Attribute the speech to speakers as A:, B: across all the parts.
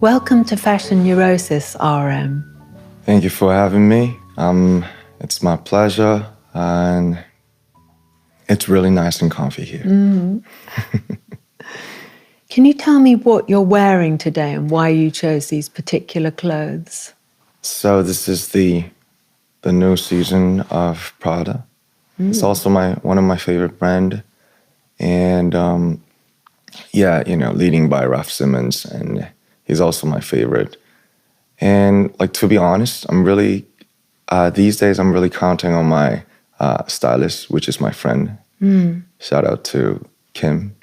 A: Welcome to Fashion Neurosis, RM.
B: Thank you for having me. It's my pleasure, and it's really nice and comfy here.
A: Can you tell me what you're wearing today and why you chose these particular clothes?
B: So this is the new season of Prada. It's also one of my favorite brand, and leading by Raf Simons, and he's also my favorite. And like, to be honest, I'm really these days I'm really counting on my stylist, which is my friend. Shout out to Kim,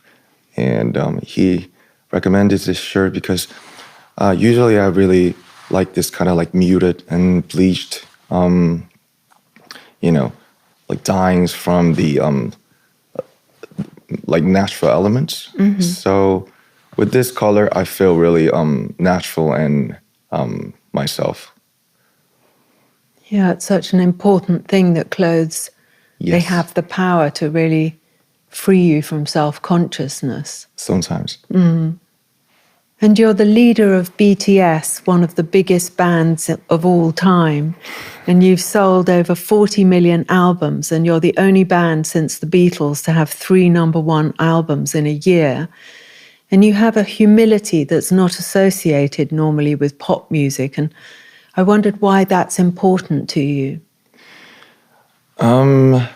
B: and he recommended this shirt because usually I really like this kind of like muted and bleached, like dyeings from the like natural elements. So with this color, I feel really natural and myself.
A: Yeah, it's such an important thing that clothes, they have the power to really free you from self-consciousness.
B: Sometimes.
A: And you're the leader of BTS, one of the biggest bands of all time. And you've sold over 40 million albums, and you're the only band since the Beatles to have 3 number-1 albums in a year. And you have a humility that's not associated normally with pop music. And I wondered why that's important to you.
B: I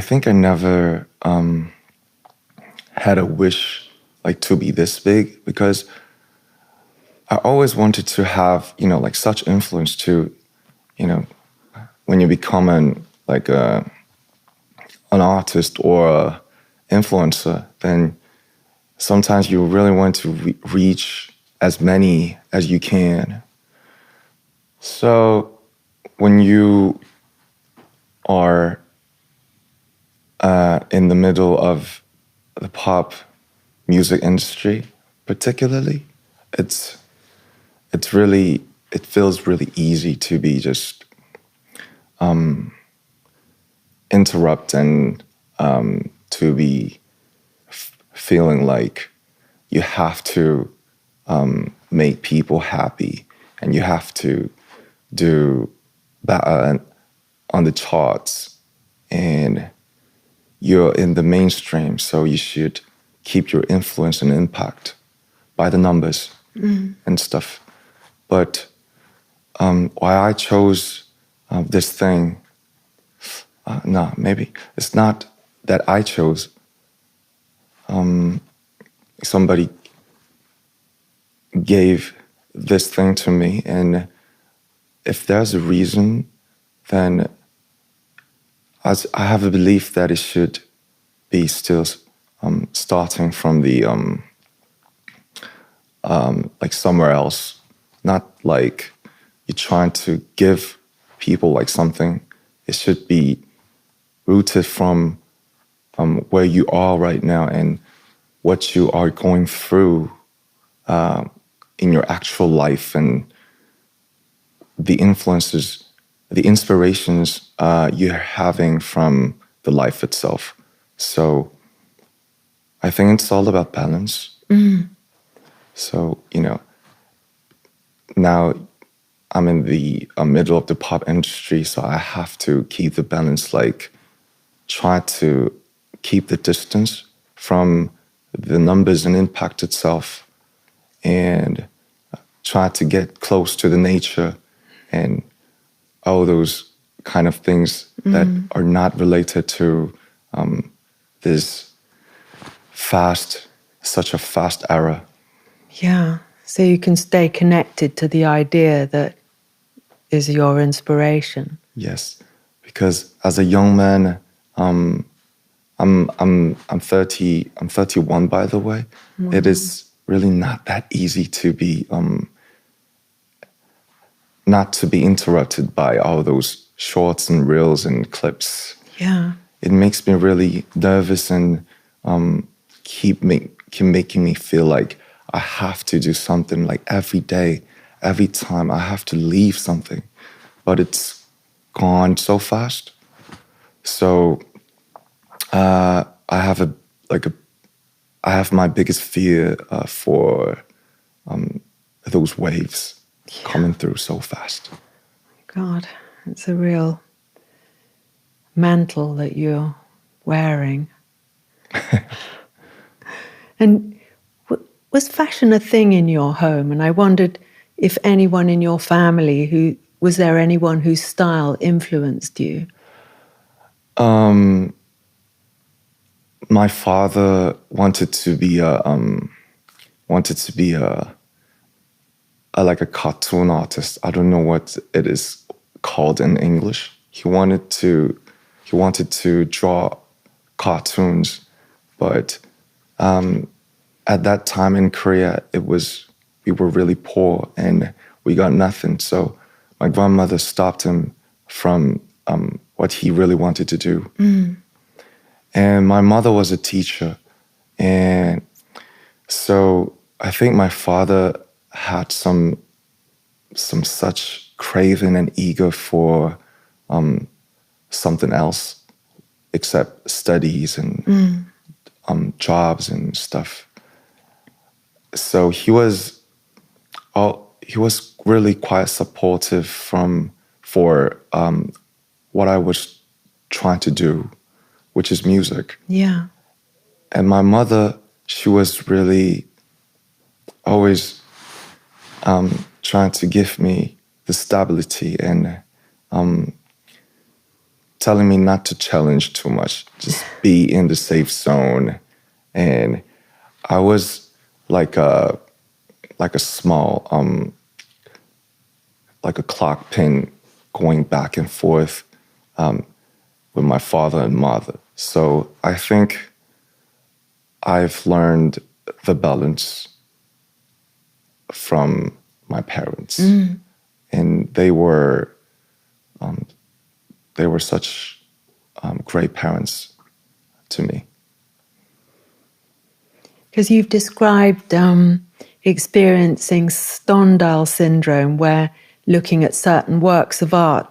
B: think I never had a wish like to be this big, because I always wanted to have, like such influence to, when you become an artist or a influencer, then sometimes you really want to reach as many as you can. So when you are in the middle of the pop music industry, particularly, it feels really easy to be just interrupt and to be feeling like you have to make people happy, and you have to do better on the charts, and you're in the mainstream, so you should keep your influence and impact by the numbers and stuff. But why I chose this thing, maybe it's not that I chose. Somebody gave this thing to me, and if there's a reason, then I have a belief that it should be still starting from the like somewhere else, not like you're trying to give people like something. It should be rooted from where you are right now and what you are going through in your actual life, and the influences, the inspirations you're having from the life itself. So I think it's all about balance. So, now I'm in the middle of the pop industry, so I have to keep the balance, like try to keep the distance from the numbers and impact itself, and try to get close to the nature and all those kind of things that are not related to this such a fast era.
A: Yeah, so you can stay connected to the idea that is your inspiration.
B: Yes, because as a young man, I'm 30. I'm 31, by the way. It is really not that easy to be not to be interrupted by all those shorts and reels and clips.
A: Yeah,
B: it makes me really nervous and keep making me feel like I have to do something, like every day, every time I have to leave something, but it's gone so fast. So I have my biggest fear for those waves coming through so fast.
A: God, it's a real mantle that you're wearing. And was fashion a thing in your home? And I wondered if anyone in your family was there anyone whose style influenced you?
B: My father wanted to be like a cartoon artist. I don't know what it is called in English. He wanted to draw cartoons, but at that time in Korea, we were really poor and we got nothing. So my grandmother stopped him from what he really wanted to do. And my mother was a teacher, and so I think my father had some such craving and eager for something else except studies and jobs and stuff. So he was really quite supportive for what I was trying to do, which is music.
A: Yeah.
B: And my mother, she was really always trying to give me the stability and telling me not to challenge too much, just be in the safe zone. And I was like a small, like a clock pin going back and forth with my father and mother. So I think I've learned the balance from my parents, and they were such great parents to me.
A: Because you've described experiencing Stendhal syndrome, where looking at certain works of art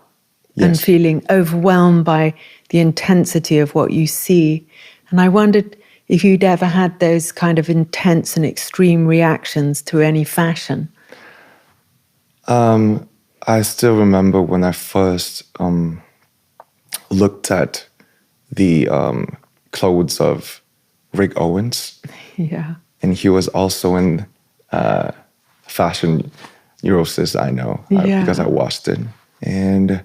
A: and feeling overwhelmed by the intensity of what you see. And I wondered if you'd ever had those kind of intense and extreme reactions to any fashion.
B: I still remember when I first looked at the clothes of Rick Owens.
A: Yeah.
B: And he was also in fashion Neurosis, I know, because I watched it. And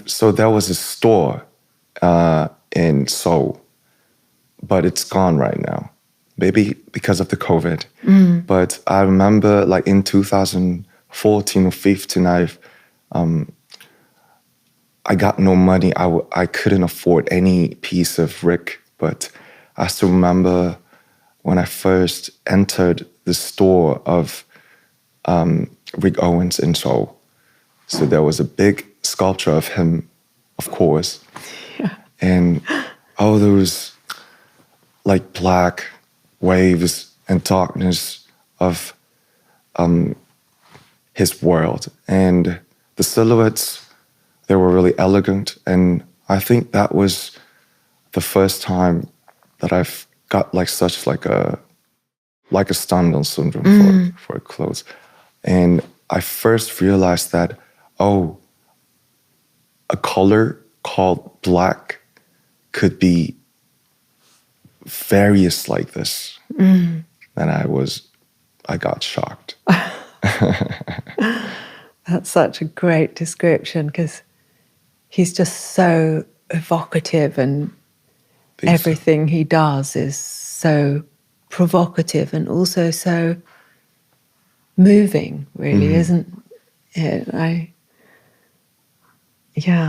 B: so there was a store in Seoul, but it's gone right now, maybe because of the COVID. But I remember like in 2014 or 15, I got no money. I couldn't afford any piece of Rick, but I still remember when I first entered the store of Rick Owens in Seoul. So there was a big sculpture of him, of course.
A: Yeah.
B: And all those like black waves and darkness of his world. And the silhouettes, they were really elegant. And I think that was the first time that I've got like such like a Stendhal syndrome for clothes. And I first realized that, oh, a color called black could be various like this. And I got shocked.
A: That's such a great description, because he's just so evocative, and everything he does is so provocative and also so moving, really, isn't it?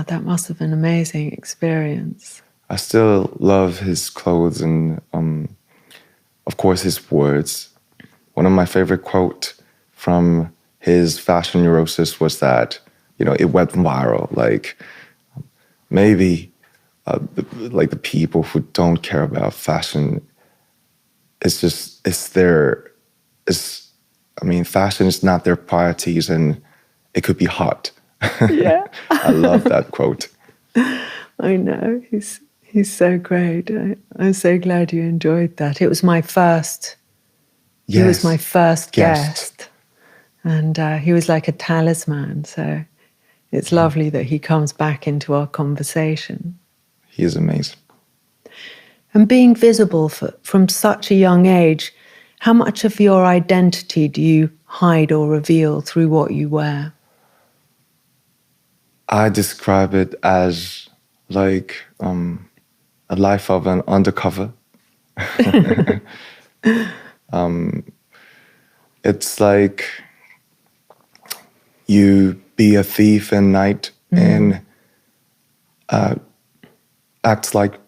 A: That must have been an amazing experience.
B: I still love his clothes and, of course, his words. One of my favorite quotes from his fashion Neurosis was that, it went viral. Like, maybe the people who don't care about fashion, fashion is not their priorities, and it could be hot.
A: Yeah.
B: I love that quote.
A: I know, he's so great. I'm so glad you enjoyed that. It was my first He was
B: Yes.
A: my first guest. And he was like a talisman. So it's lovely that he comes back into our conversation.
B: He is amazing.
A: And being visible from such a young age, how much of your identity do you hide or reveal through what you wear?
B: I describe it as like a life of an undercover. It's like you be a thief at night and act like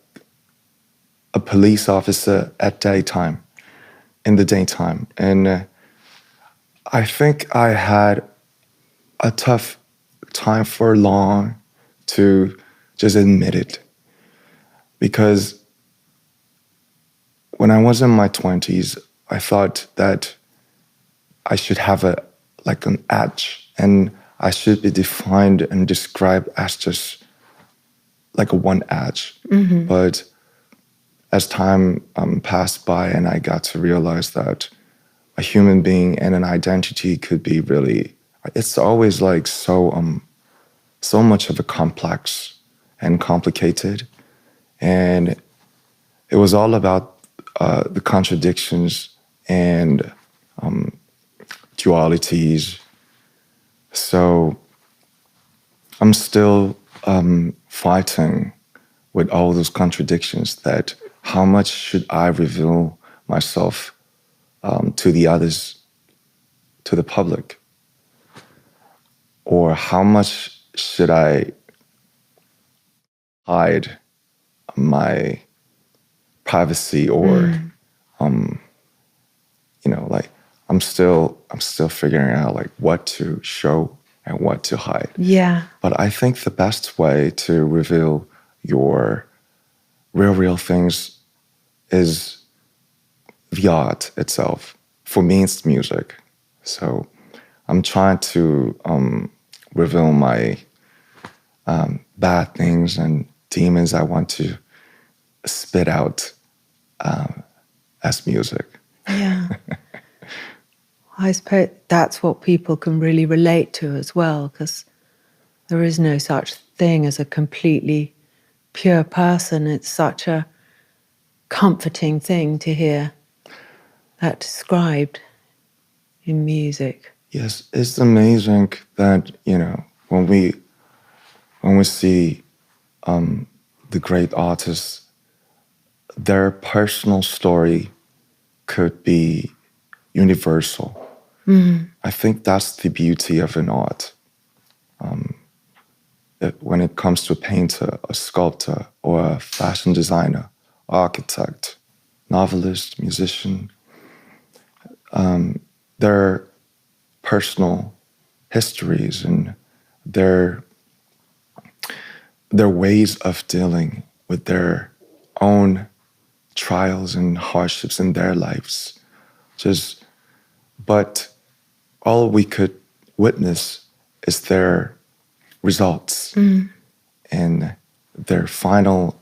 B: a police officer at daytime, in the daytime. And I think I had a tough time for long to just admit it. Because when I was in my 20s, I thought that I should have an edge, and I should be defined and described as just like a one edge. Mm-hmm. But as time passed by and I got to realize that a human being and an identity could be really, it's always like so much of a complex and complicated. And it was all about the contradictions and dualities. So I'm still fighting with all those contradictions, that how much should I reveal myself to the others, to the public? Or how much should I hide my privacy? Or like I'm still figuring out like what to show and what to hide.
A: Yeah.
B: But I think the best way to reveal your real things is the art itself. For me, it's music. So I'm trying to reveal my bad things and demons I want to spit out as music.
A: Yeah. I suppose that's what people can really relate to as well, because there is no such thing as a completely pure person. It's such a comforting thing to hear that described in music.
B: Yes, it's amazing that, when we see the great artists, their personal story could be universal. Mm. I think that's the beauty of an art. When it comes to a painter, a sculptor, or a fashion designer, architect, novelist, musician, their personal histories and their ways of dealing with their own trials and hardships in their lives. But all we could witness is their results and their final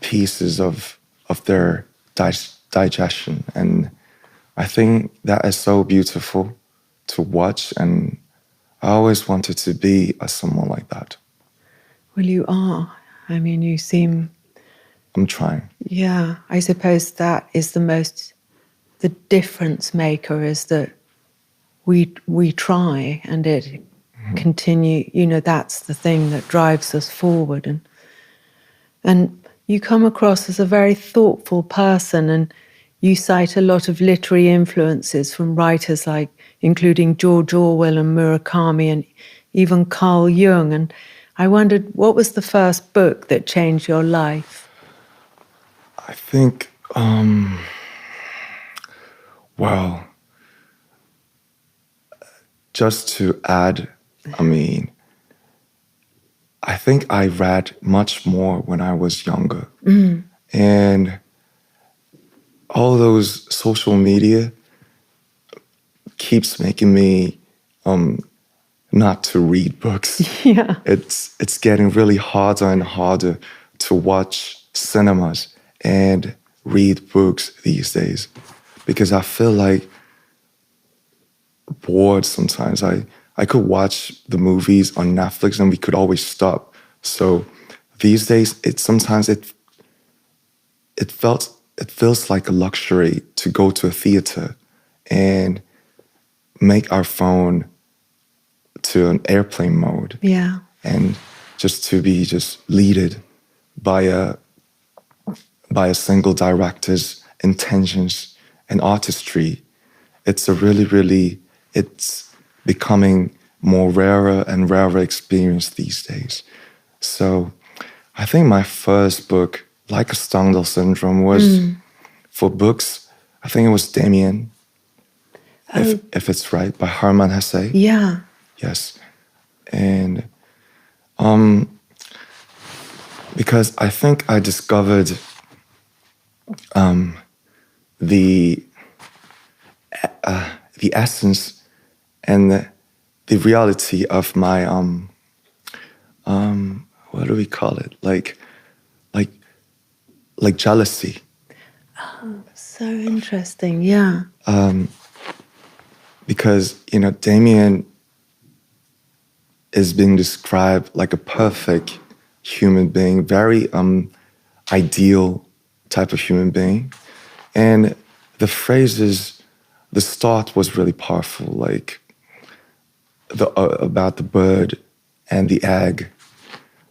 B: pieces of their digestion. And I think that is so beautiful to watch, and I always wanted to be someone like that.
A: Well, you are. I mean, you seem...
B: I'm trying.
A: Yeah, I suppose that is the difference maker, is that we try and it continue, that's the thing that drives us forward. And you come across as a very thoughtful person, and you cite a lot of literary influences from writers like, including George Orwell and Murakami and even Carl Jung. And I wondered, what was the first book that changed your life?
B: I think, well, just to add, I think I read much more when I was younger. Mm. And all those social media keeps making me not to read books.
A: Yeah.
B: It's getting really harder and harder to watch cinemas. And read books these days because I feel like bored sometimes. I could watch the movies on Netflix and we could always stop. So these days, it feels like a luxury to go to a theater and make our phone to an airplane mode.
A: Yeah.
B: And just to be just leaded by a single director's intentions and artistry. It's a it's becoming more rarer and rarer experience these days. So I think my first book, like a Stendhal Syndrome, was for books. I think it was Damien, if it's right, by Hermann Hesse.
A: Yeah.
B: Yes. And because I think I discovered the essence and the reality of my what do we call it? Like jealousy.
A: Oh, so interesting. Yeah.
B: Because Damien is being described like a perfect human being, very ideal type of human being. And the phrases, the start was really powerful, like about the bird and the egg,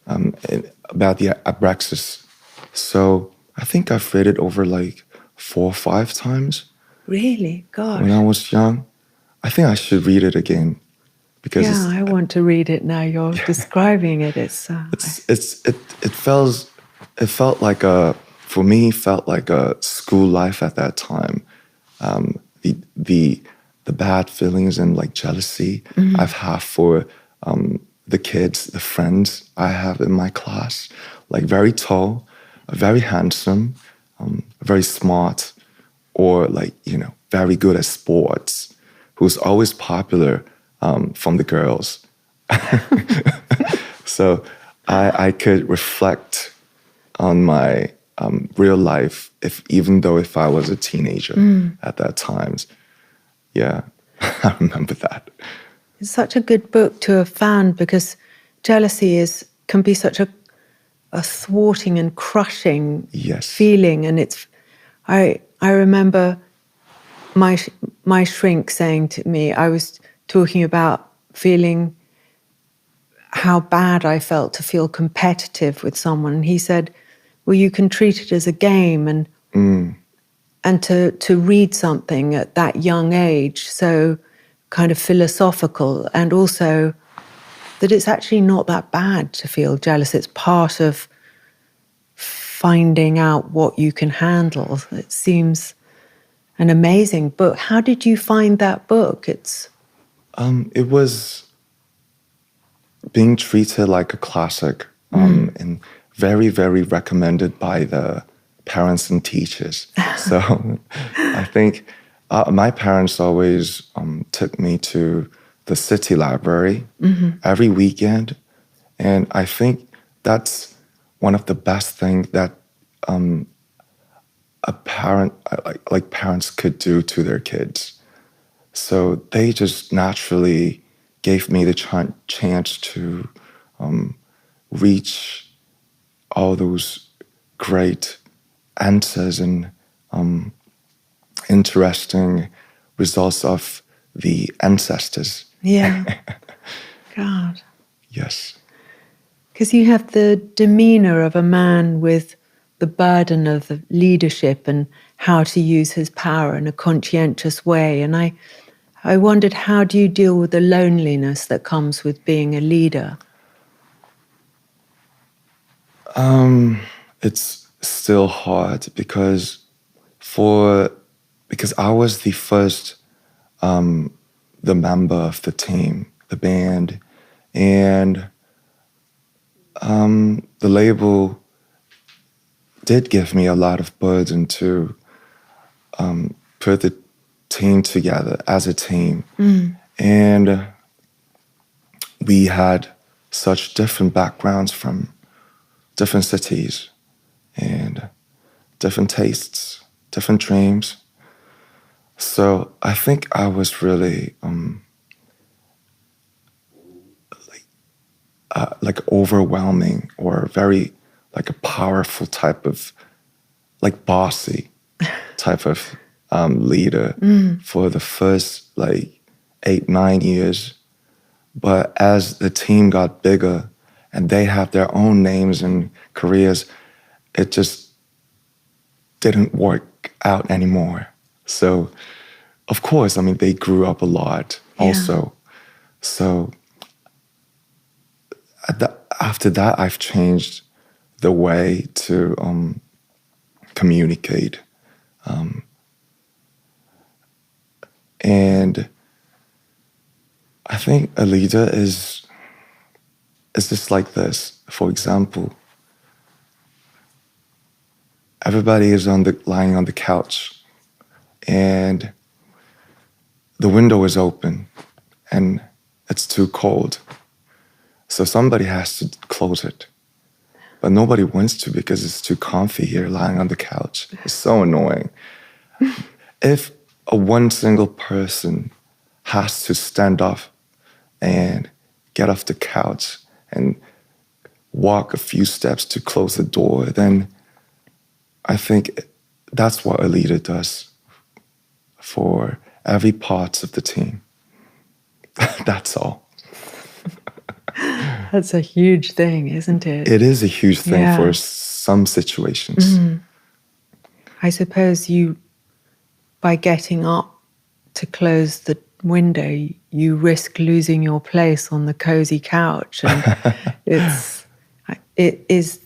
B: about the abraxas. So I think I've read it over like 4 or 5 times.
A: Really? Gosh.
B: When I was young. I think I should read it again. Because
A: I want to read it now. You're describing it. It
B: felt like for me, felt like a school life at that time. The bad feelings and like jealousy I've had for the kids, the friends I have in my class, like very tall, very handsome, very smart, or like, very good at sports, who's always popular from the girls. So I could reflect on my real life, even though if I was a teenager at that time. Yeah, I remember that.
A: It's such a good book to have found because jealousy can be such a thwarting and crushing feeling. And I remember my shrink saying to me, I was talking about feeling how bad I felt to feel competitive with someone. And he said, well, you can treat it as a game and to read something at that young age, so kind of philosophical, and also that it's actually not that bad to feel jealous. It's part of finding out what you can handle. It seems an amazing book. How did you find that book?
B: It was being treated like a classic and very, very recommended by the parents and teachers. So I think my parents always took me to the city library every weekend. And I think that's one of the best things that a parent, like parents could do to their kids. So they just naturally gave me the chance to reach all those great answers and interesting results of the ancestors.
A: Yeah. God.
B: Yes.
A: Because you have the demeanor of a man with the burden of leadership and how to use his power in a conscientious way. And I wondered, how do you deal with the loneliness that comes with being a leader?
B: It's still hard because I was the first the member of the team, the band, and the label did give me a lot of burden to put the team together as a team. And we had such different backgrounds from different cities. And different tastes, different dreams. So I think I was really like overwhelming or very like a powerful type of like bossy type of leader for the first like 8-9 years. But as the team got bigger and they have their own names and careers, it just didn't work out anymore. So, of course, I mean, they grew up a lot also. So, after that, I've changed the way to communicate. And I think a leader is just like this. For example, everybody is lying on the couch and the window is open and it's too cold. So somebody has to close it. But nobody wants to because it's too comfy here lying on the couch. It's so annoying. If one single person has to stand up and get off the couch and walk a few steps to close the door, then I think that's what a leader does for every part of the team. That's all.
A: That's a huge thing, isn't it?
B: It is a huge thing for some situations.
A: I suppose by getting up to close the window, you risk losing your place on the cozy couch. And it is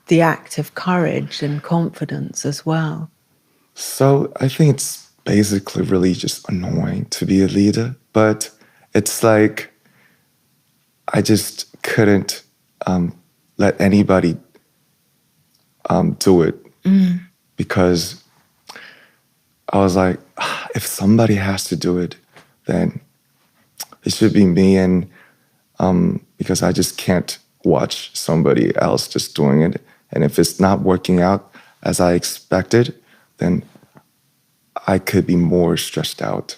A: the act of courage and confidence as well.
B: So I think it's basically really just annoying to be a leader, but it's like I just couldn't let anybody do it because I was like, if somebody has to do it, then it should be me. And because I just can't watch somebody else just doing it. And if it's not working out as I expected, then I could be more stressed out.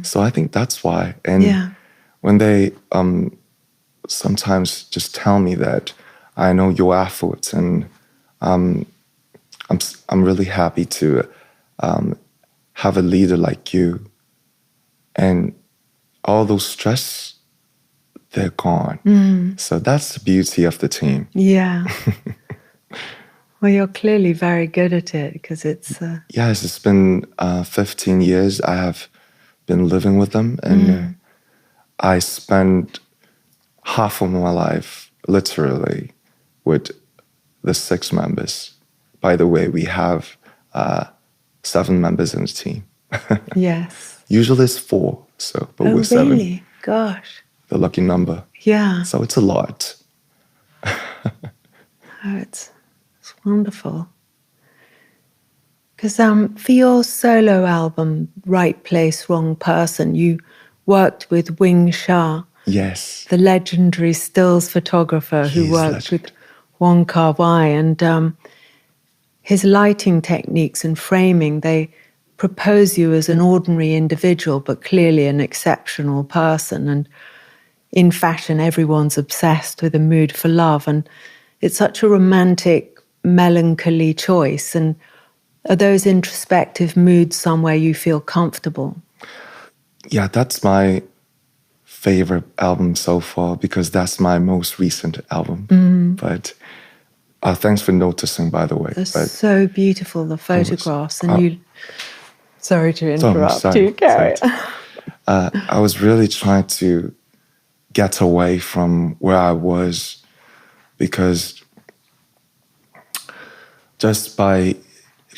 B: So I think that's why. And when they sometimes just tell me that I know your efforts, and I'm really happy to have a leader like you, and all those stress, they're gone. So that's the beauty of the team.
A: Yeah. Well, you're clearly very good at it because it's...
B: Yes, it's been 15 years I have been living with them, and I spent half of my life, literally, with the 6 members. By the way, we have 7 members in the team.
A: Yes.
B: Usually it's 4, but we're 7.
A: Really? Gosh.
B: The lucky number.
A: Yeah.
B: So it's a lot.
A: It's wonderful. Because for your solo album, Right Place, Wrong Person, you worked with Wing Shah.
B: Yes.
A: The legendary stills photographer who worked with Wong Kar-wai. And his lighting techniques and framing, they propose you as an ordinary individual, but clearly an exceptional person. And in fashion, everyone's obsessed with a mood for love. And it's such a romantic, melancholy choice. And are those introspective moods somewhere you feel comfortable?
B: Yeah, that's my favorite album so far because that's my most recent album. But thanks for noticing, by the way.
A: They're so beautiful, the photographs. And you... Sorry to interrupt you, Carrie.
B: I was really trying to get away from where I was because just by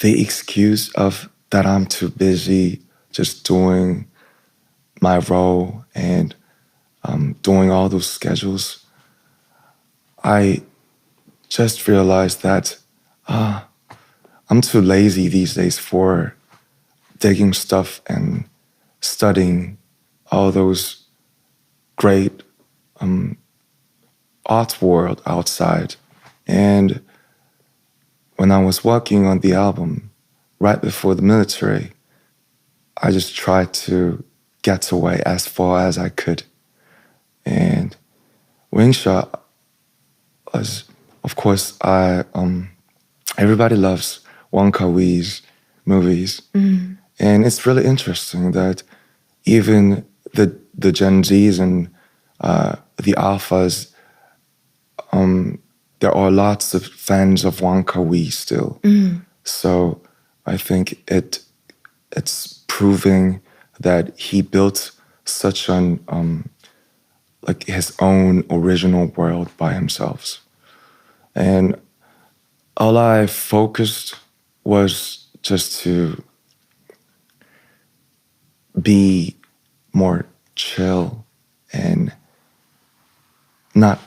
B: the excuse of that I'm too busy just doing my role and doing all those schedules, I just realized that I'm too lazy these days for digging stuff and studying all those great art world outside. And when I was working on the album, right before the military, I just tried to get away as far as I could. And Wingshot was, of course, everybody loves Wong Kar-wai's movies. And it's really interesting that even the Gen Zs and the Alphas, there are lots of fans of Wong Kar-wai still. So I think it's proving that he built such an like his own original world by himself. And all I focused was just to be more chill and not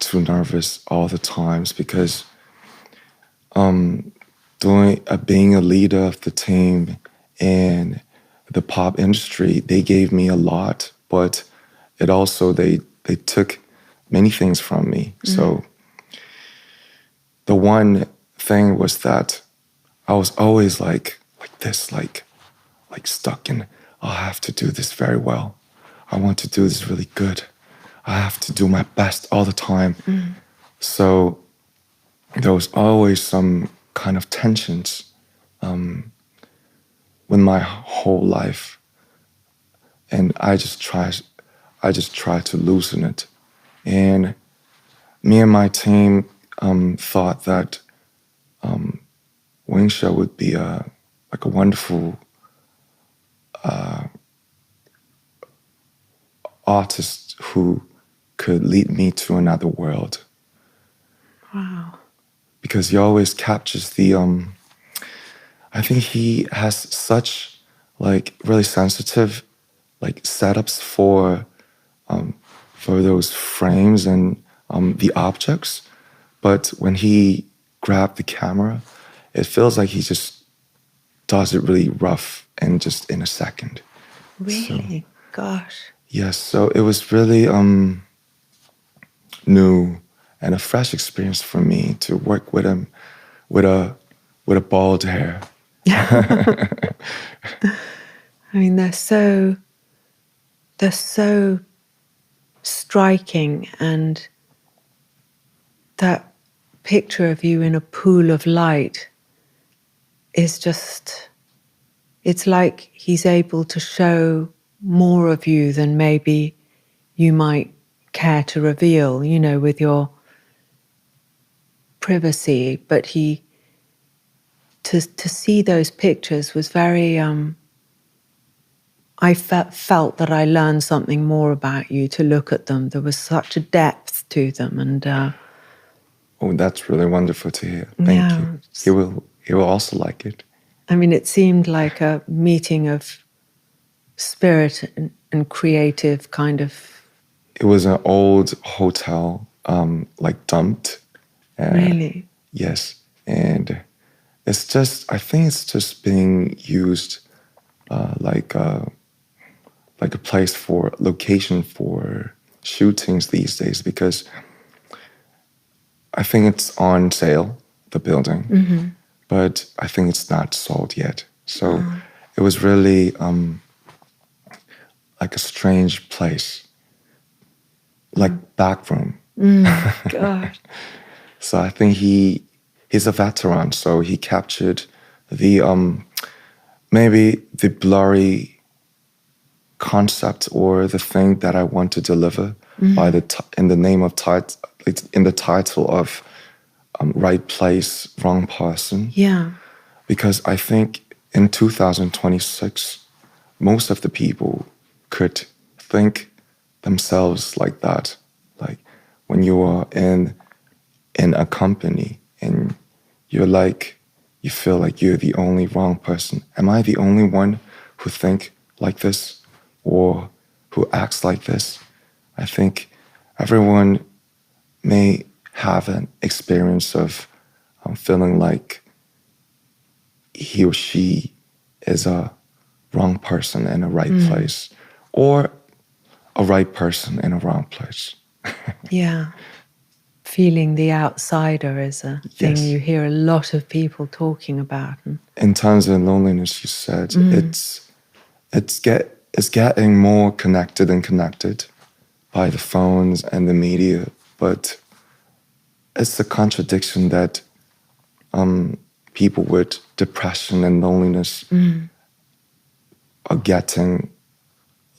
B: too nervous all the times, because being a leader of the team in the pop industry, they gave me a lot, but it also they took many things from me. So the one thing was that I was always like this, like stuck in, I have to do this very well. I want to do this really good. I have to do my best all the time. So there was always some kind of tensions with my whole life, and I just try to loosen it. And me and my team thought that Wingshot would be a wonderful artist who could lead me to another world.
A: Wow.
B: Because he always captures the I think he has such really sensitive setups for those frames and the objects, but when he grabbed the camera, it feels like he just does it really rough and just in a second.
A: Really? So, gosh.
B: Yes, so it was really new and a fresh experience for me to work with him with a bald hair.
A: I mean, they're so striking, and that picture of you in a pool of light is just, it's like he's able to show more of you than maybe you might care to reveal, with your privacy. But to see those pictures was very, I felt that I learned something more about you to look at them. There was such a depth to them, and
B: oh, that's really wonderful to hear. Thank you. He will also like it.
A: I mean, it seemed like a meeting of spirit and creative kind of.
B: It was an old hotel, dumped.
A: Really?
B: Yes, and I think it's just being used like a location for shootings these days, because I think it's on sale, the building, but I think it's not sold yet. So it was really like a strange place, like back room.
A: God.
B: So I think he's a veteran, so he captured the maybe the blurry concept or the thing that I want to deliver by in the title of Right Place, Wrong Person.
A: Yeah.
B: Because I think in 2026, most of the people could think themselves like that. Like when you are in a company and you feel like you're the only wrong person. Am I the only one who think like this or who acts like this? I think everyone may have an experience of feeling like he or she is a wrong person in a right place, or a right person in a wrong place.
A: Yeah. feeling the outsider is a thing you hear a lot of people talking about.
B: In terms of loneliness, you said, it's getting more connected and connected by the phones and the media, but it's a contradiction that people with depression and loneliness are getting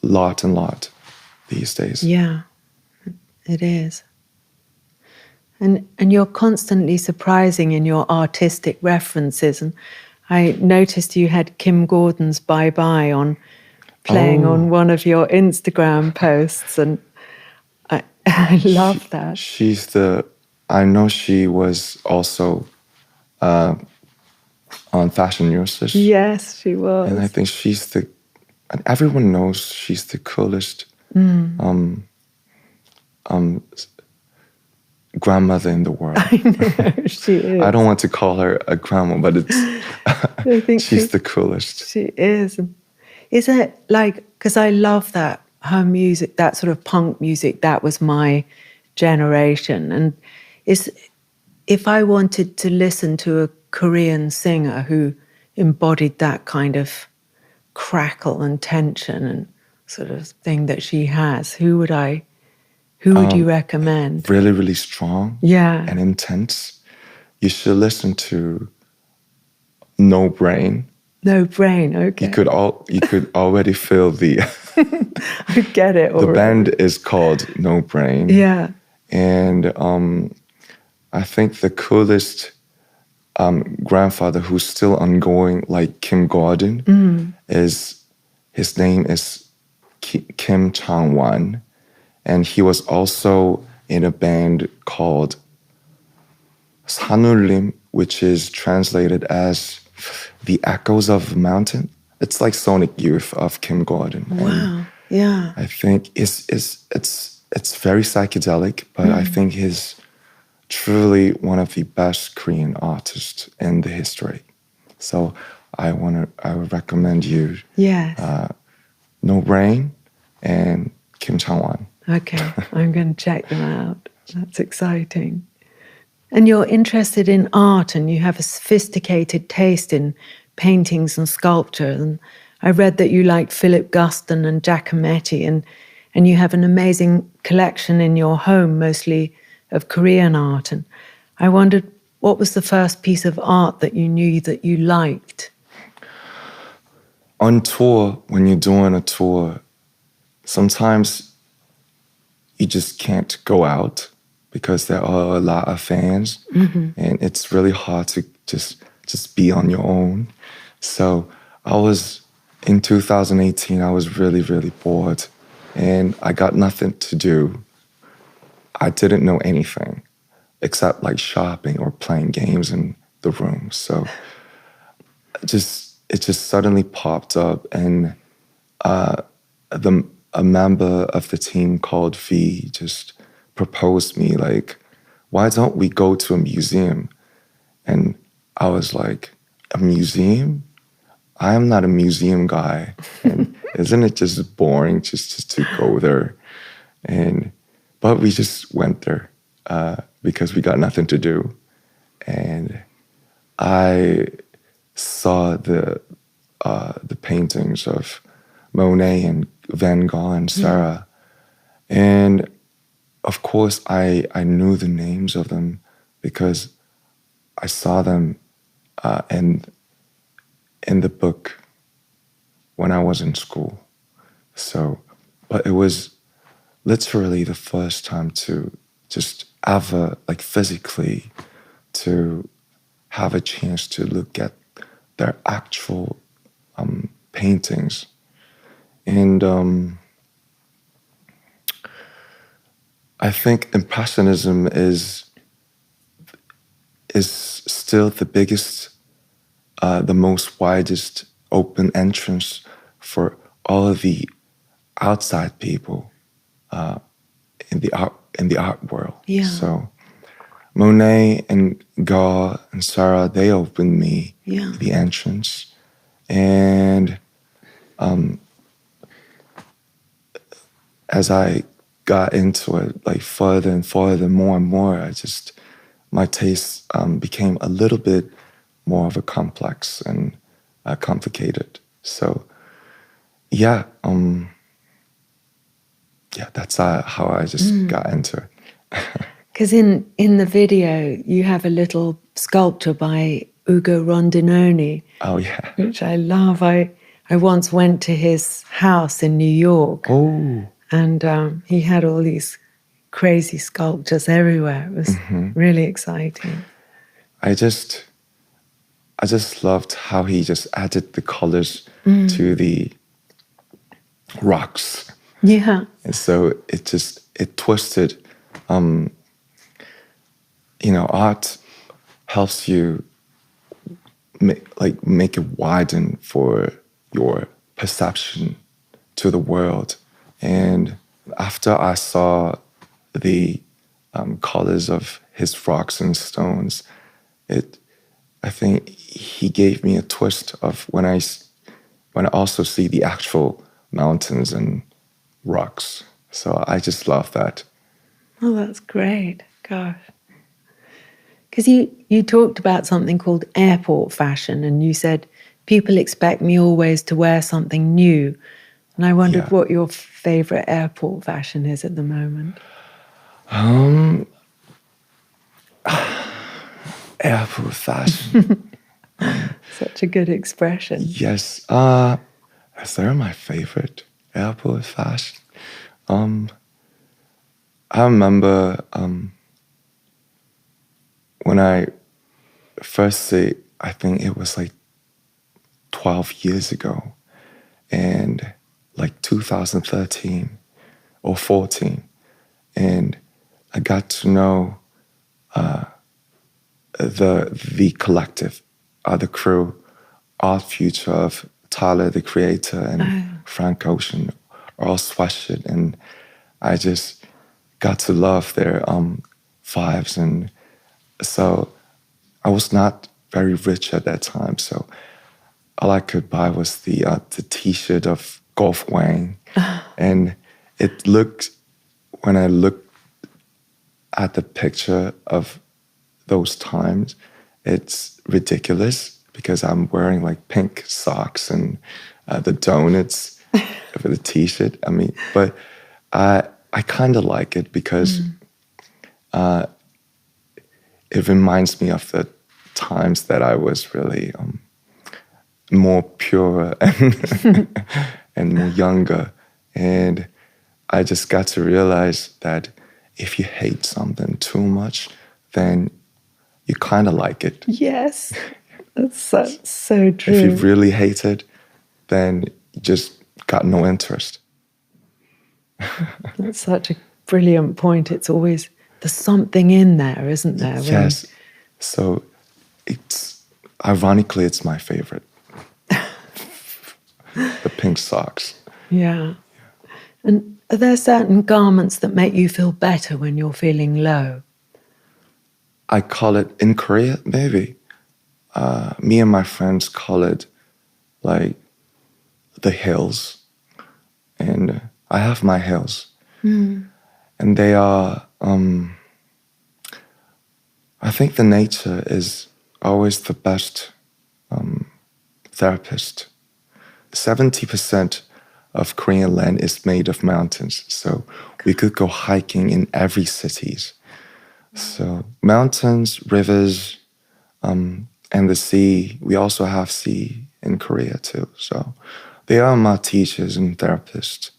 B: a lot these days.
A: Yeah, it is. And you're constantly surprising in your artistic references. And I noticed you had Kim Gordon's Bye Bye on playing on one of your Instagram posts. And I love that.
B: I know she was also on Fashion Neurosis.
A: Yes, she was.
B: And I think and everyone knows she's the coolest grandmother in the world.
A: I know, she is.
B: I don't want to call her a grandma, but I think she's the coolest.
A: She is. Is it like, because I love that, her music, that sort of punk music, that was my generation. And if I wanted to listen to a Korean singer who embodied that kind of crackle and tension and sort of thing that she has, who would you recommend?
B: Really, really strong and intense. You should listen to No Brain.
A: No Brain, okay.
B: You could already feel the...
A: I get it already.
B: The band is called No Brain.
A: Yeah.
B: And I think the coolest grandfather who's still ongoing, like Kim Gordon, his name is Kim Chang-wan. And he was also in a band called Sanullim, which is translated as The Echoes of the Mountain. It's like Sonic Youth of Kim Gordon.
A: Wow, yeah.
B: I think it's very psychedelic, but I think he's truly one of the best Korean artists in the history. So I would recommend you No Brain and Kim Chang-wan.
A: Okay, I'm going to check them out. That's exciting. And you're interested in art and you have a sophisticated taste in paintings and sculpture. And I read that you like Philip Guston and Giacometti, and you have an amazing collection in your home, mostly of Korean art. And I wondered, what was the first piece of art that you knew that you liked?
B: On tour, when you're doing a tour, sometimes you just can't go out because there are a lot of fans, and it's really hard to just be on your own. So in 2018, I was really, really bored, and I got nothing to do. I didn't know anything except like shopping or playing games in the room. So it just suddenly popped up, and a member of the team called V just proposed me, like, why don't we go to a museum? And I was like, a museum? I am not a museum guy. And isn't it just boring just to go there? But we just went there because we got nothing to do. And I saw the paintings of Monet and Van Gogh and Sarah. And of course, I knew the names of them because I saw them in the book when I was in school. So, but it was literally the first time to just ever, like physically, to have a chance to look at their actual paintings. And I think Impressionism is still the biggest, the most widest open entrance for all of the outside people in the art world.
A: Yeah.
B: So Monet and Gauguin and Sarah, they opened me the entrance, and as I got into it like further and further, more and more, my taste became a little bit more of a complex and complicated. So yeah, that's how I just got into it.
A: Because in the video, you have a little sculpture by Ugo Rondinoni.
B: Oh, yeah.
A: Which I love. I once went to his house in New York.
B: Oh.
A: And he had all these crazy sculptures everywhere. It was really exciting.
B: I just loved how he just added the colors to the rocks.
A: Yeah.
B: And so it twisted. Art helps you make it widen for your perception to the world. And after I saw the colors of his rocks and stones, I think he gave me a twist of when I also see the actual mountains and rocks. So I just love that.
A: Oh, that's great. Gosh. Because you talked about something called airport fashion, and you said, people expect me always to wear something new. And I wondered what your favorite airport fashion is at the moment.
B: Airport fashion.
A: Such a good expression.
B: Yes. Is there my favorite airport fashion? I remember when I first see, I think it was like 12 years ago, and like 2013 or 14, and I got to know the collective, the crew, Art Future of Tyler, the Creator, and Frank Ocean, are all sweatshirt, and I just got to love their vibes. And so I was not very rich at that time, so all I could buy was the T-shirt of Golf Wang, and it looked, when I looked at the picture of those times, it's ridiculous because I'm wearing like pink socks and the donuts for the T-shirt. I mean, but I kind of like it because it reminds me of the times that I was really more pure and more younger. And I just got to realize that if you hate something too much, then you kind of like it.
A: Yes, that's so true.
B: If you really hate it, then you just got no interest.
A: That's such a brilliant point. It's always, there's something in there, isn't there?
B: Yes. So ironically, it's my favorite. The pink socks.
A: Yeah. And are there certain garments that make you feel better when you're feeling low?
B: I call it, in Korea, maybe, me and my friends call it like the hills. And I have my hills. And they are, I think the nature is always the best therapist. 70% of Korean land is made of mountains. So we could go hiking in every cities. So mountains, rivers, and the sea. We also have sea in Korea too. So they are my teachers and therapists.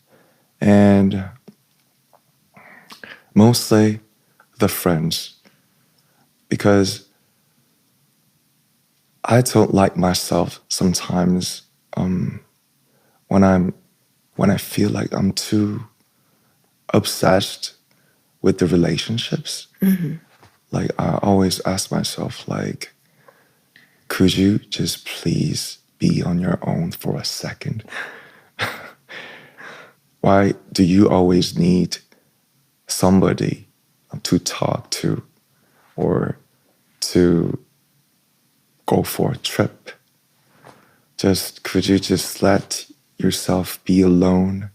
B: And mostly the friends. Because I don't like myself sometimes when I feel like I'm too obsessed with the relationships. Like I always ask myself, like, could you just please be on your own for a second? Why do you always need somebody to talk to or to go for a trip? Could you just let yourself be alone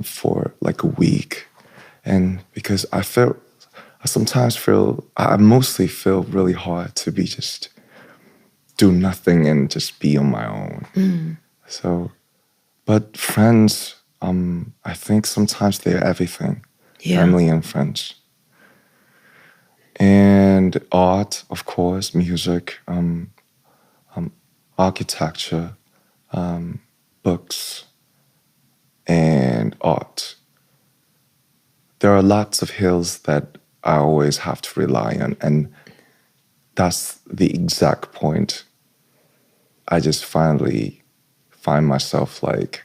B: for like a week And because I mostly feel really hard to be just do nothing and just be on my own. So, but friends, I think sometimes they're everything, family and friends. And art, of course, music, architecture, books, and art. There are lots of hills that I always have to rely on, and that's the exact point. I just finally find myself like,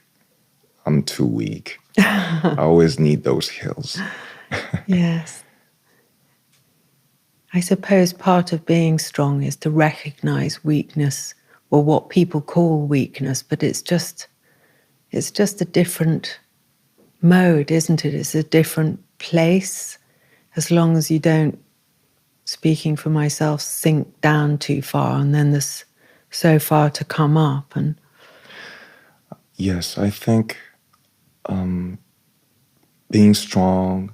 B: I'm too weak. I always need those hills.
A: Yes. I suppose part of being strong is to recognize weakness, or what people call weakness, but it's just a different mode, isn't it? It's a different place, as long as you don't, speaking for myself, sink down too far, and then there's so far to come up. And
B: yes, I think being strong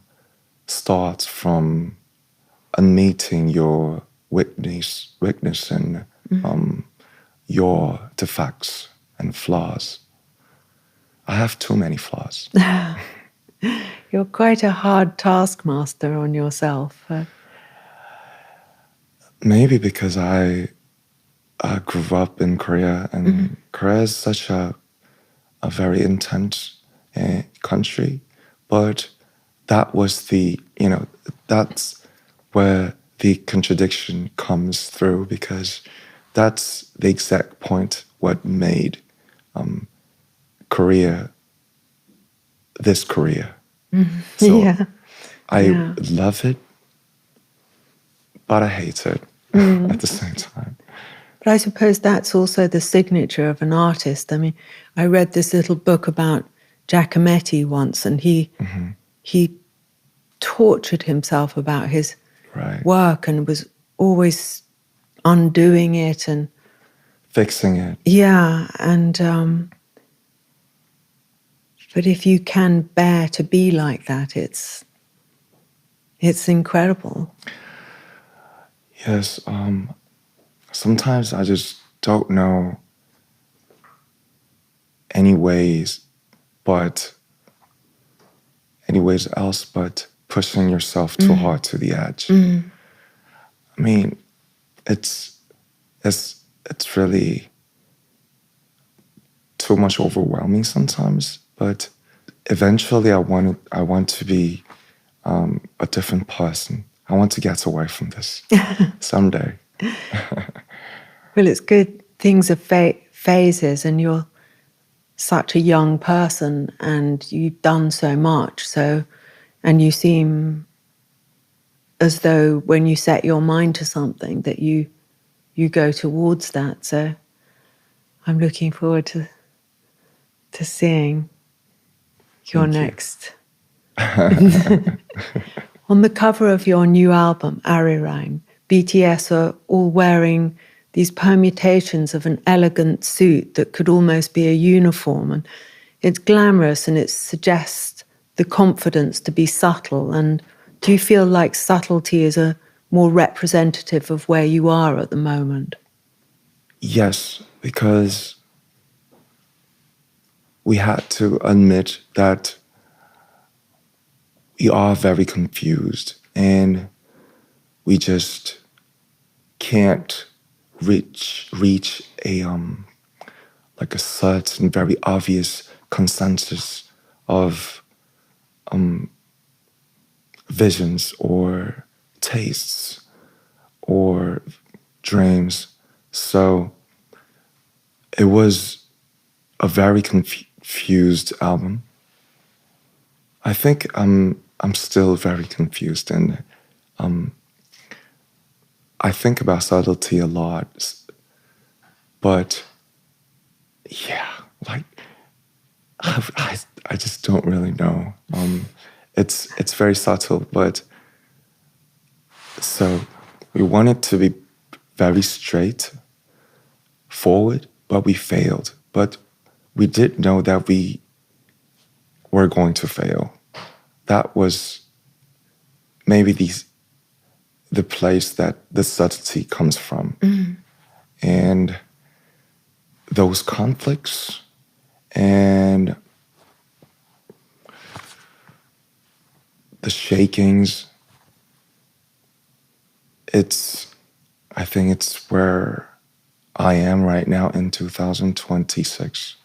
B: starts from admitting your weakness and your defects and flaws. I have too many flaws.
A: You're quite a hard taskmaster on yourself.
B: Maybe because I grew up in Korea, and Korea is such a very intense country. But that was that's where the contradiction comes through, because that's the exact point what made Korea this Korea. So I love it, but I hate it at the same time.
A: But I suppose that's also the signature of an artist. I mean, I read this little book about Giacometti once, and he tortured himself about his work and was always undoing it and
B: fixing it.
A: Yeah, and but if you can bear to be like that, it's incredible.
B: Yes. Sometimes I just don't know any ways else but pushing yourself too hard to the edge. I mean, it's really too much overwhelming sometimes, but eventually I want to be a different person. I want to get away from this someday.
A: Well, it's good. Things are phases, and you're such a young person, and you've done so much. And you seem as though when you set your mind to something that you go towards that. So I'm looking forward to seeing your next. On the cover of your new album, Arirang, BTS are all wearing these permutations of an elegant suit that could almost be a uniform. And it's glamorous, and it suggests the confidence to be subtle. And do you feel like subtlety is a more representative of where you are at the moment?
B: Yes, because we had to admit that we are very confused, and we just can't reach a like a certain very obvious consensus of visions or tastes or dreams. So it was a very confused album. I think I'm still very confused, and I think about subtlety a lot. But yeah, like I just don't really know. It's very subtle, but so we wanted to be very straight forward, but we failed. But we did know that we were going to fail. That was maybe the place that the subtlety comes from. And those conflicts and the shakings, I think it's where I am right now in 2026.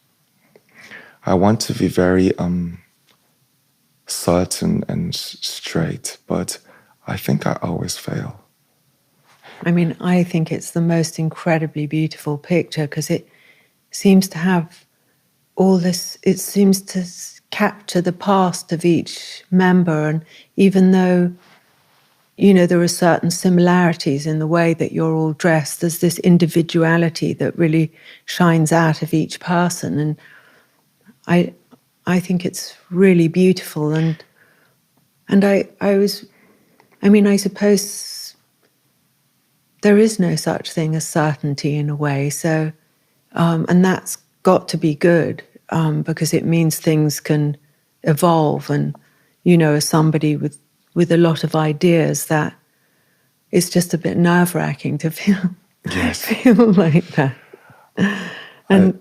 B: I want to be very certain and straight, but I think I always fail.
A: I mean, I think it's the most incredibly beautiful picture because it seems to have all this, it seems to capture the past of each member. And even though, you know, there are certain similarities in the way that you're all dressed, there's this individuality that really shines out of each person. And I think it's really beautiful. And I suppose there is no such thing as certainty in a way. So, and that's got to be good because it means things can evolve. And, you know, as somebody with a lot of ideas, that it's just a bit nerve-wracking to feel,
B: Yes.
A: feel like that. And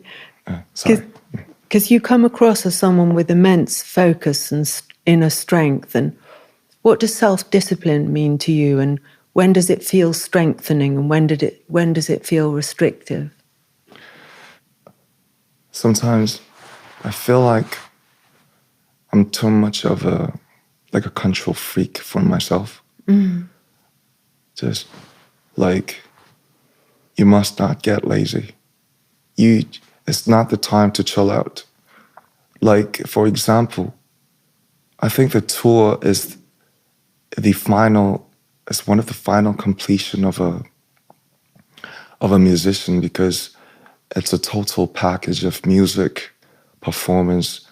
B: sorry.
A: because you come across as someone with immense focus and inner strength. And what does self-discipline mean to you? And when does it feel strengthening? And when does it feel restrictive?
B: Sometimes I feel like I'm too much of a control freak for myself. Just like, you must not get lazy. It's not the time to chill out. Like, for example, I think the tour is one of the final completion of a musician, because it's a total package of music, performance,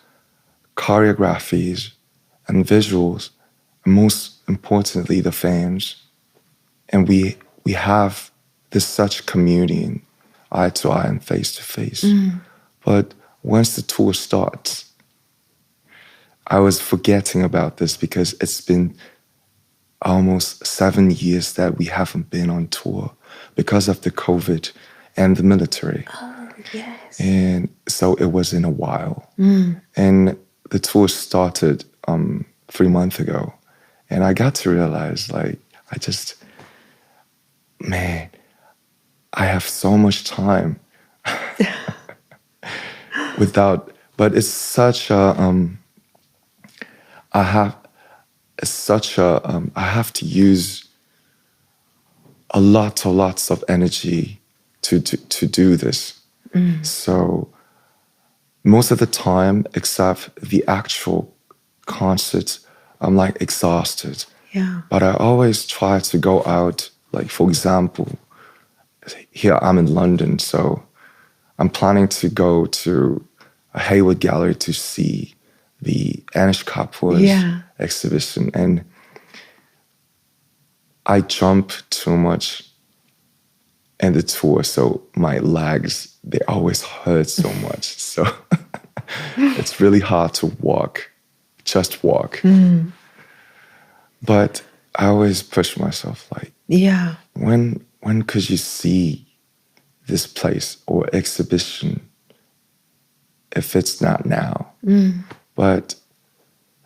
B: choreographies, and visuals, and most importantly, the fans. And we have this such communion, eye to eye and face to face. But once the tour starts, I was forgetting about this because it's been almost 7 years that we haven't been on tour because of the COVID and the military.
A: Oh, yes.
B: And so it was in a while. And the tour started 3 months ago. And I got to realize, like, man, I have so much time but it's such a, I have to use lots of energy to do this. So most of the time, except the actual concerts, I'm like exhausted.
A: Yeah.
B: But I always try to go out, like, for example, here I'm in London, so I'm planning to go to a Hayward Gallery to see the Anish Kapoor's exhibition. And I jump too much in the tour, so my legs, they always hurt so much. So it's really hard to just walk. But I always push myself, like, when could you see this place or exhibition if it's not now? But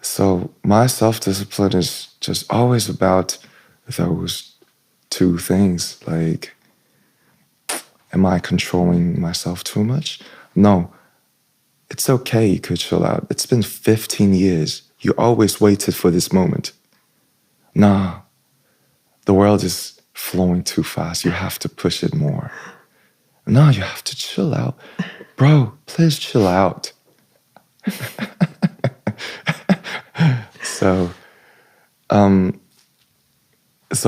B: so my self-discipline is just always about those two things. Like, am I controlling myself too much? No, it's okay, you could chill out. It's been 15 years. You always waited for this moment. Nah, the world is flowing too fast. You have to push it more. No, you have to chill out. Bro, please chill out. So a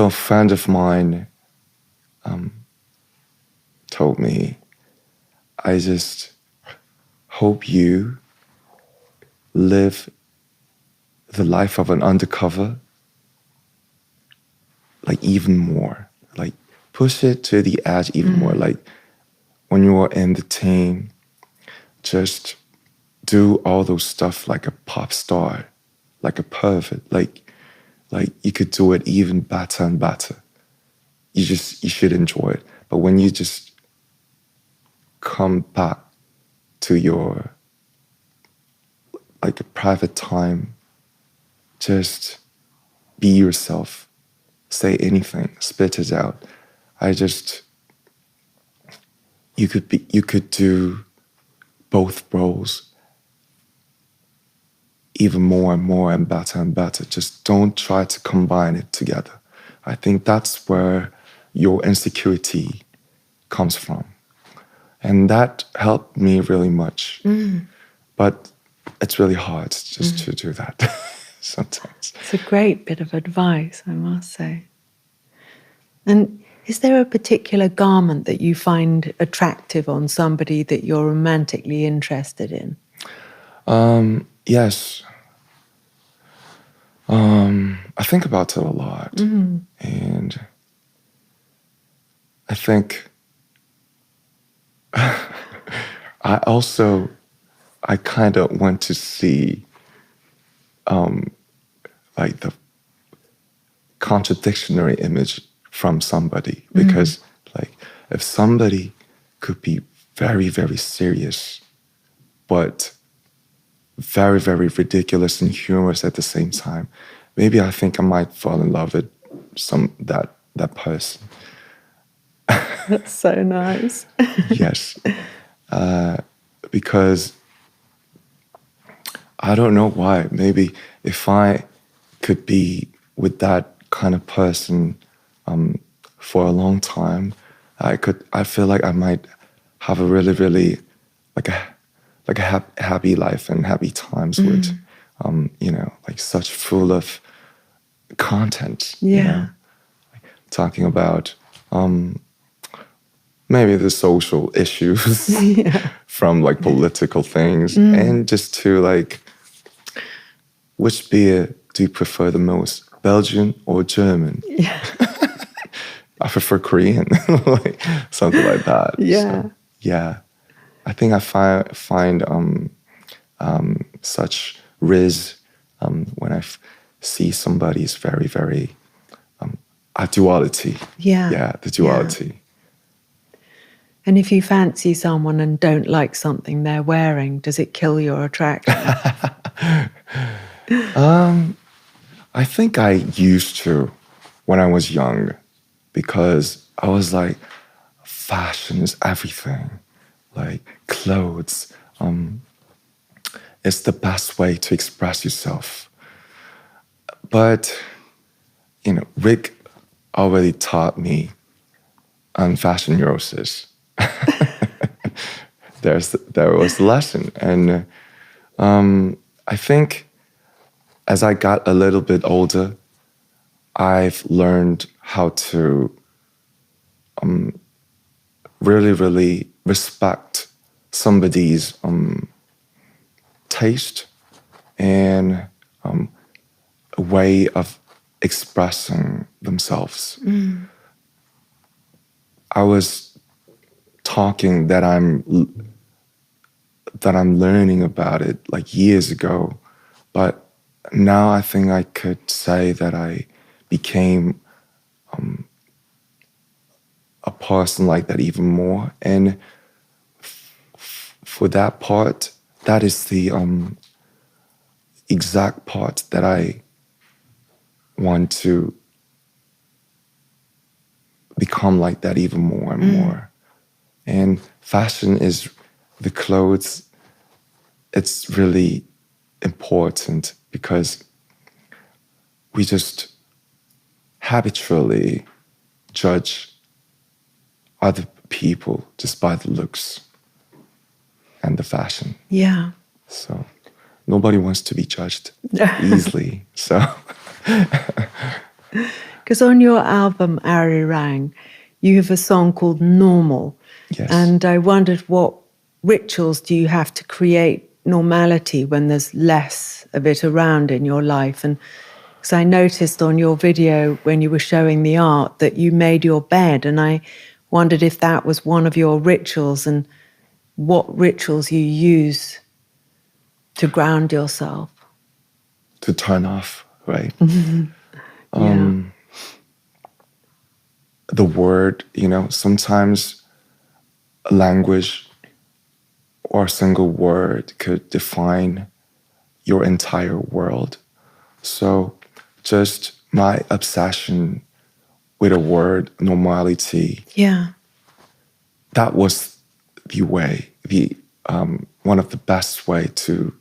B: friend of mine told me, I just hope you live the life of an undercover, like, even more. Like, push it to the edge even more. Like, when you are in the team, just do all those stuff like a pop star, like a pervert. Like like you could do it even better and better. You should enjoy it. But when you just come back to your like a private time, just be yourself, say anything, spit it out. You could do both roles even more and more and better. Just don't try to combine it together. I think that's where your insecurity comes from. And that helped me really much. But it's really hard just to do that sometimes.
A: It's a great bit of advice, I must say. And is there a particular garment that you find attractive on somebody that you're romantically interested in?
B: Yes. I think about it a lot. And I think I kind of want to see like the contradictory image from somebody, because like if somebody could be very, very serious, but very, very ridiculous and humorous at the same time, maybe I think I might fall in love with that person.
A: That's so nice.
B: Yes. Because I don't know why. Maybe if I could be with that kind of person for a long time, I feel like I might have a really, really like a happy life and happy times with, like such full of content.
A: Yeah.
B: You know? Like, talking about maybe the social issues from like political things, and just to like, which beer do you prefer the most, Belgian or German?
A: Yeah.
B: I prefer Korean, like something like that.
A: Yeah.
B: So, yeah. I think I find such riz when I see somebody's very, very a duality.
A: Yeah.
B: Yeah, the duality.
A: Yeah. And if you fancy someone and don't like something they're wearing, does it kill your attraction?
B: I think I used to when I was young, because I was like, fashion is everything. Like clothes, it's the best way to express yourself. But, Rick already taught me on fashion neurosis. There was a lesson. And I think as I got a little bit older, I've learned how to really, really respect somebody's taste and a way of expressing themselves. I was talking that I'm learning about it like years ago, but now I think I could say that I became a person like that even more. And for that part, that is the exact part that I want to become like that even more and more. And fashion is the clothes. It's really important because we just habitually judge other people just by the looks and the fashion.
A: Yeah.
B: So nobody wants to be judged easily. So,
A: because on your album Arirang, you have a song called Normal.
B: yes.
A: And I wondered, what rituals do you have to create normality when there's less of it around in your life? And because I noticed on your video when you were showing the art that you made your bed, and I wondered if that was one of your rituals and what rituals you use to ground yourself.
B: To turn off, right? The word, sometimes a language or a single word could define your entire world. So just my obsession with a word, normality, that was the way, one of the best way to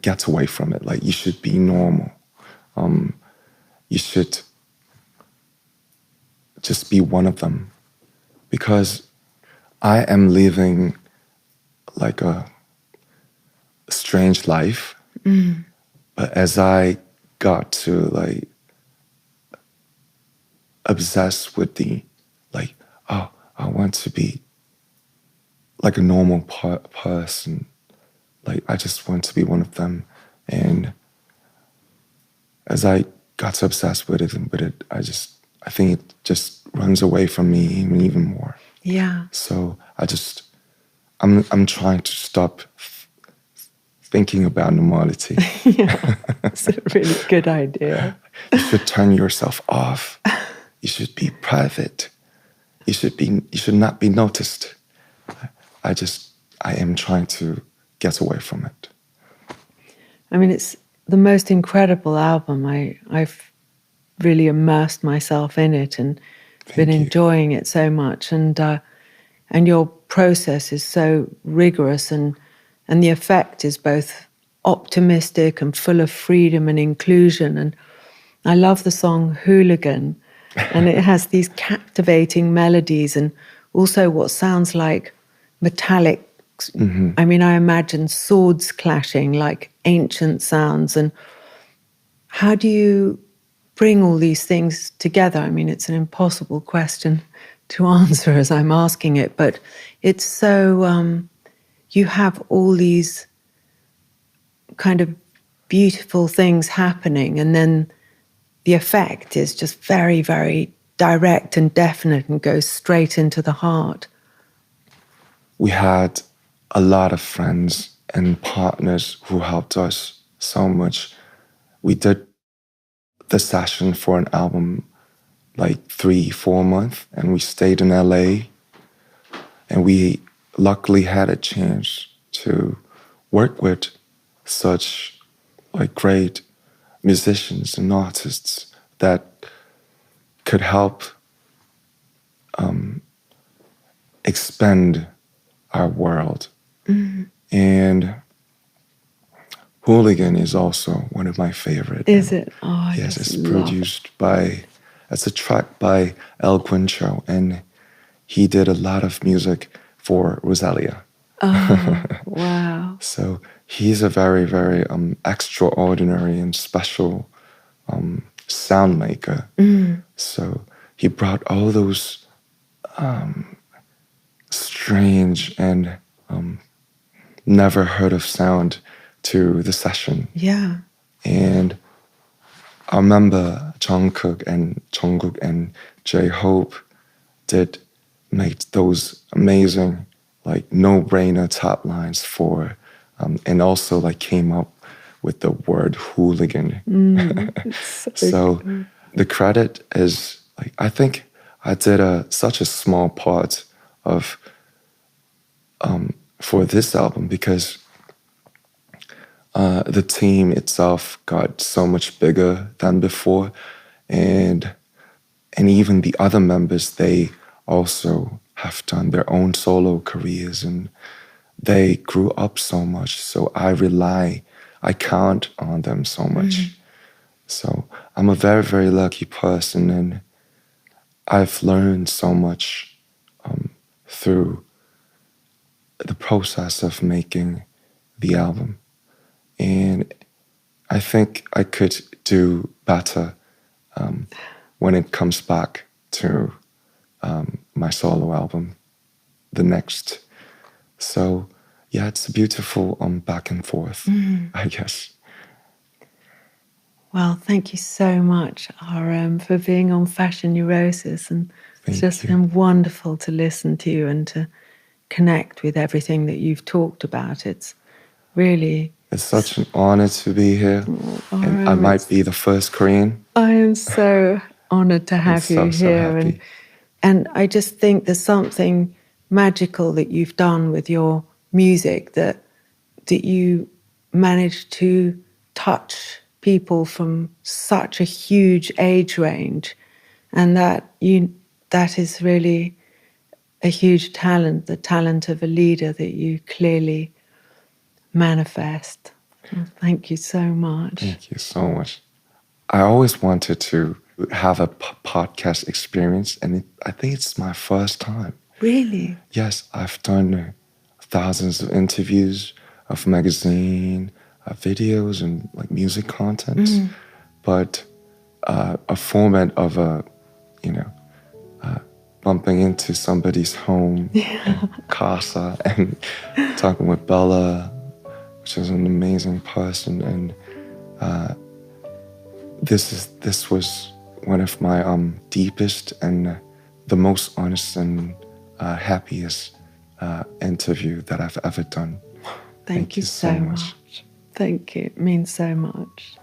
B: get away from it. You should be normal. You should just be one of them, because I am living a strange life. But as I got to obsess with I want to be a normal person. I just want to be one of them. And as I got so obsessed with it, I think it just runs away from me even more.
A: Yeah.
B: So I'm trying to stop thinking about normality.
A: Yeah, it's a really good idea.
B: You should turn yourself off. You should be private. You should not be noticed. I am trying to get away from it.
A: I mean, it's the most incredible album. I've really immersed myself in it and been enjoying it so much. And your process is so rigorous, and the effect is both optimistic and full of freedom and inclusion. And I love the song Hooligan, and it has these captivating melodies and also what sounds like metallic. I mean, I imagine swords clashing, like ancient sounds. And how do you bring all these things together? I mean, it's an impossible question to answer as I'm asking it, but it's so, you have all these kind of beautiful things happening, and then the effect is just very, very direct and definite and goes straight into the heart.
B: We had a lot of friends and partners who helped us so much. We did the session for an album 3-4 months, and we stayed in LA, and we luckily had a chance to work with such great musicians and artists that could help expand our world. And Hooligan is also one of my favorite.
A: Is it? Oh,
B: yes, it's produced it's a track by El Quincho, and he did a lot of music for Rosalia.
A: Oh, wow.
B: So he's a very, very extraordinary and special sound maker. So he brought all those strange and never heard of sound to the session.
A: Yeah.
B: And I remember Jungkook and J-Hope did make those amazing no-brainer top lines for and also came up with the word hooligan. So the credit is I think I did such a small part of for this album, because the team itself got so much bigger than before, and even the other members, they also have done their own solo careers, and they grew up so much. So I count on them so much. So I'm a very, very lucky person, and I've learned so much through the process of making the album. And I think I could do better when it comes back to my solo album, the next. So yeah, it's a beautiful back and forth, I guess.
A: Well, thank you so much, RM, for being on Fashion Neurosis. And it's just been wonderful to listen to you and to connect with everything that you've talked about. It's really.
B: It's such an honor to be here. And I might be the first Korean.
A: I am so honored to have you here.
B: Happy.
A: And I just think there's something magical that you've done with your music, that you managed to touch people from such a huge age range, and that is really a huge talent, the talent of a leader that you clearly manifest. Thank you so much.
B: Thank you so much. I always wanted to have a podcast experience, and I think it's my first time.
A: Really?
B: Yes, I've done thousands of interviews, of magazine, videos, and like music content, but a format of bumping into somebody's home, and casa, and talking with Bella, which is an amazing person, and this was one of my deepest and the most honest and happiest interview that I've ever done.
A: Thank you so much. Thank you. It means so much.